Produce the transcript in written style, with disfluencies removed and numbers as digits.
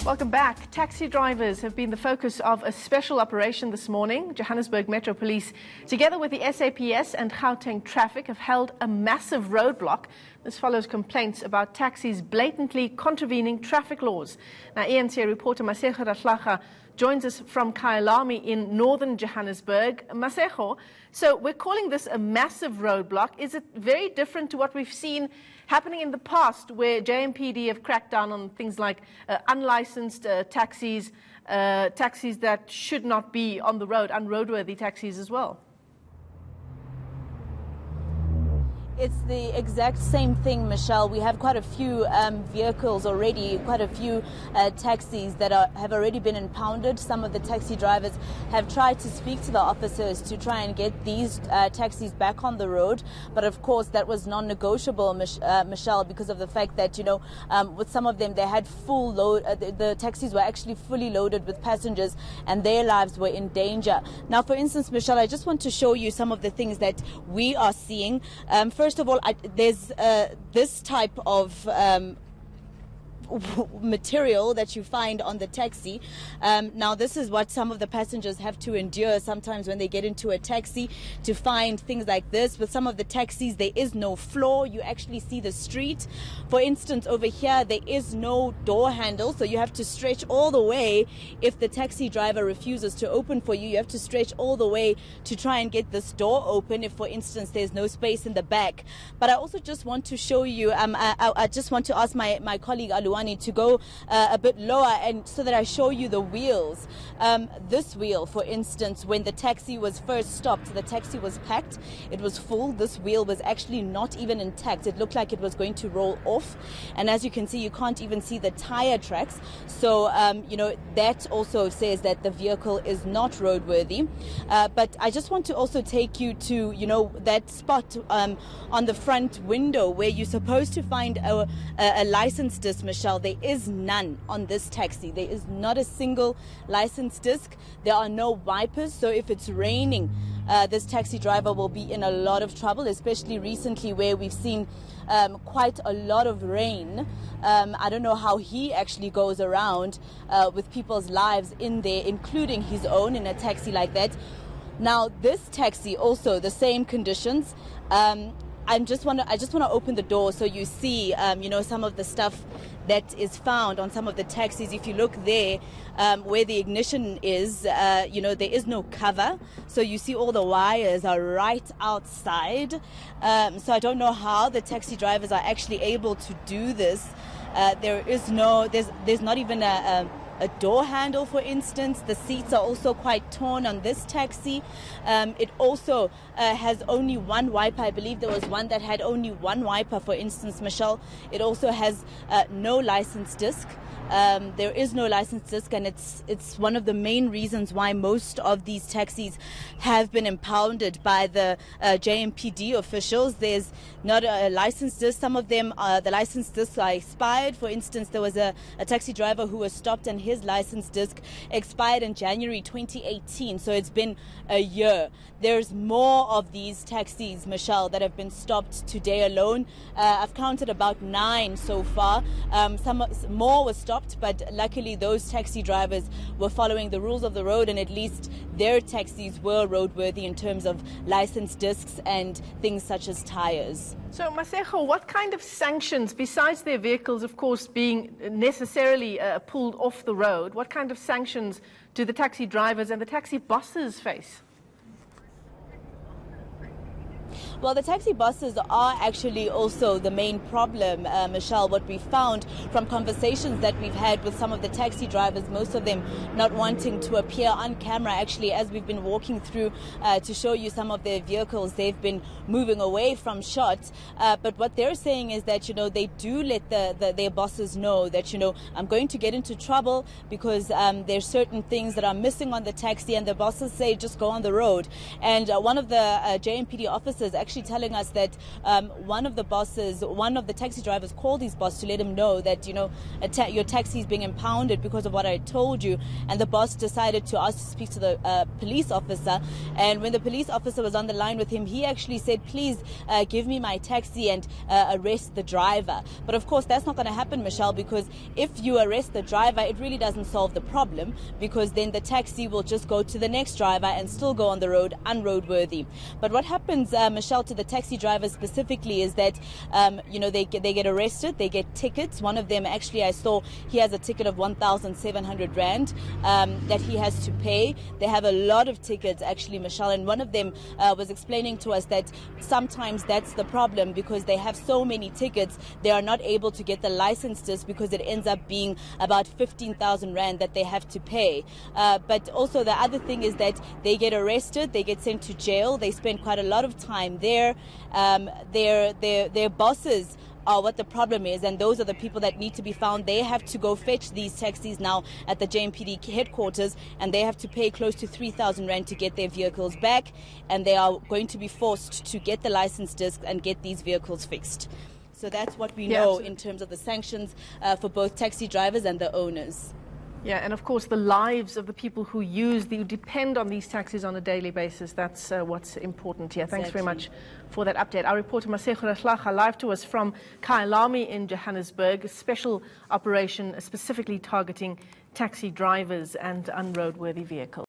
Welcome back. Taxi drivers have been the focus of a special operation this morning. Johannesburg Metro Police, together with the SAPS and Gauteng Traffic, have held a massive roadblock. This follows complaints about taxis blatantly contravening traffic laws. Now, eNCA reporter Masego Rahlaga joins us from Kyalami in northern Johannesburg. Masego, so we're calling this a massive roadblock. Is it very different to what we've seen happening in the past, where JMPD have cracked down on things like unlicensed taxis, taxis that should not be on the road, unroadworthy taxis as well? It's the exact same thing, Michelle. We have quite a few vehicles already, quite a few taxis that have already been impounded. Some of the taxi drivers have tried to speak to the officers to try and get these taxis back on the road. But of course, that was non-negotiable, Michelle, because of the fact that, with some of them, they had full load. The taxis were actually fully loaded with passengers and their lives were in danger. Now, for instance, Michelle, I just want to show you some of the things that we are seeing. First of all, there's this type of material that you find on the taxi. Now, this is what some of the passengers have to endure sometimes when they get into a taxi, to find things like this. With some of the taxis, there is no floor. You actually see the street. For instance, over here, there is no door handle, so you have to stretch all the way. If the taxi driver refuses to open for you, you have to stretch all the way to try and get this door open if, for instance, there's no space in the back. But I also just want to show you, I just want to ask my colleague Aluani to go a bit lower, and so that I show you the wheels. This wheel, for instance, when the taxi was first stopped, the taxi was packed, it was full. This wheel was actually not even intact. It looked like it was going to roll off, and as you can see, you can't even see the tire tracks. So that also says that the vehicle is not roadworthy. But I just want to also take you to that spot on the front window where you're supposed to find a license disc, Michelle. There is none on this taxi. There is not a single license disc. There are no wipers. So if it's raining, this taxi driver will be in a lot of trouble, especially recently where we've seen quite a lot of rain. I don't know how he actually goes around with people's lives in there, including his own, in a taxi like that. Now, this taxi also, the same conditions. I just want to open the door so you see, some of the stuff that is found on some of the taxis. If you look there, where the ignition is, there is no cover. So you see all the wires are right outside. So I don't know how the taxi drivers are actually able to do this. There's not even a door handle, for instance. The seats are also quite torn on this taxi. It also has only one wiper. I believe there was one that had only one wiper, for instance, Michelle. It also has no license disc. There is no license disc, and it's one of the main reasons why most of these taxis have been impounded by the JMPD officials. There's not a license disc. Some of them, the license discs are expired. For instance, there was a taxi driver who was stopped and his license disc expired in January 2018. So it's been a year. There's more of these taxis, Michelle, that have been stopped today alone. I've counted about 9 so far. Some more were stopped, but luckily those taxi drivers were following the rules of the road, and at least their taxis were roadworthy in terms of license discs and things such as tires. So, Masego, what kind of sanctions, besides their vehicles, of course, being necessarily pulled off the road, what kind of sanctions do the taxi drivers and the taxi bosses face? Well, the taxi buses are actually also the main problem, Michelle. What we found from conversations that we've had with some of the taxi drivers, most of them not wanting to appear on camera. Actually, as we've been walking through to show you some of their vehicles, they've been moving away from shots. But what they're saying is that, they do let their bosses know that, I'm going to get into trouble because there's certain things that are missing on the taxi, and the bosses say just go on the road. And one of the JMPD officers actually actually telling us that one of the taxi drivers called his boss to let him know that, you know, your taxi is being impounded because of what I told you. And the boss decided to ask to speak to the police officer. And when the police officer was on the line with him, he actually said, please give me my taxi and arrest the driver. But of course, that's not going to happen, Michelle, because if you arrest the driver, it really doesn't solve the problem, because then the taxi will just go to the next driver and still go on the road unroadworthy. But what happens, Michelle, to the taxi drivers specifically is that, you know, they get arrested, they get tickets. One of them, actually, I saw he has a ticket of 1,700 Rand that he has to pay. They have a lot of tickets, actually, Michelle, and one of them was explaining to us that sometimes that's the problem, because they have so many tickets, they are not able to get the license disc because it ends up being about 15,000 Rand that they have to pay. But also the other thing is that they get arrested, they get sent to jail, they spend quite a lot of time there. Their bosses are what the problem is, and those are the people that need to be found. They have to go fetch these taxis now at the JMPD headquarters, and they have to pay close to 3,000 Rand to get their vehicles back, and they are going to be forced to get the license disc and get these vehicles fixed. So that's what we know in terms of the sanctions for both taxi drivers and the owners. Yeah, and of course the lives of the people who depend on these taxis on a daily basis. That's what's important here. Thanks very much for that update. Our reporter Masego Rahlaga live to us from Kyalami in Johannesburg, a special operation specifically targeting taxi drivers and unroadworthy vehicles.